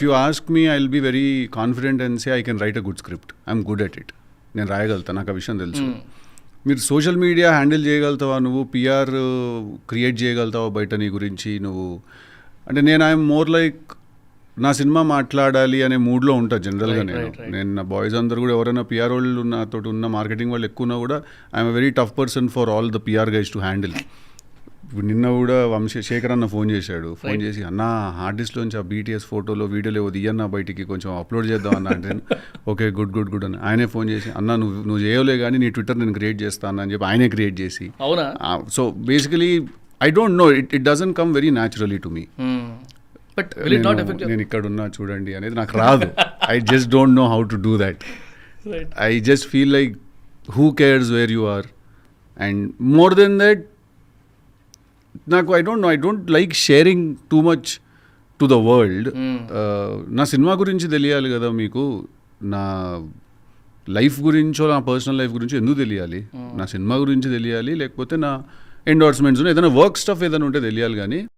If you ask me I will be very confident and say I can write a good script. I'm good at it. నేను రాయగలుగుతాను, నాకు ఆ విషయం తెలుసు. మీరు social media handle చేయగలుగుతావా, నువ్వు PR create చేయగలుగుతావా బయట నీ గురించి నువ్వు అంటే నేను ఐఎమ్ మోర్ లైక్ నా సినిమా మాట్లాడాలి అనే మూడ్లో ఉంటా జనరల్గా. నేను నా బాయ్స్ అందరూ కూడా ఎవరైనా పిఆర్ వాళ్ళు నాతో ఉన్న మార్కెటింగ్ వాళ్ళు ఎక్కువ ఉన్నా కూడా I'm a very tough person for all the PR guys to handle. ఇప్పుడు నిన్న కూడా శేఖర్ అన్న ఫోన్ చేశాడు. ఫోన్ చేసి అన్న హార్డ్ డిస్క్లోంచి ఆ బీటీఎస్ ఫోటోలో వీడియోలో ఏవో తీయన్నా బయటికి కొంచెం అప్లోడ్ చేద్దాం అన్న అంటే ఓకే గుడ్ గుడ్ గుడ్ అని ఆయనే ఫోన్ చేసి అన్న నువ్వు చేయలే కానీ నీ ట్విట్టర్ నేను క్రియేట్ చేస్తాను అని చెప్పి ఆయనే క్రియేట్ చేసి. So basically I don't know, it doesn't come very naturally to me. But నేను ఇక్కడ ఉన్నా చూడండి అనేది నాకు రాదు. I just don't know how to do that. I just feel like who cares where you are and more than that నాకు I don't like sharing too much to the world. నా cinema గురించి తెలియాలి కదా మీకు, నా life గురించో నా personal life గురించో ఎందుకు తెలియాలి? నా సినిమా గురించి తెలియాలి, లేకపోతే నా ఎండోర్స్మెంట్స్ ఏదైనా వర్క్ స్టఫ్ ఏదైనా ఉంటే తెలియాలి. కానీ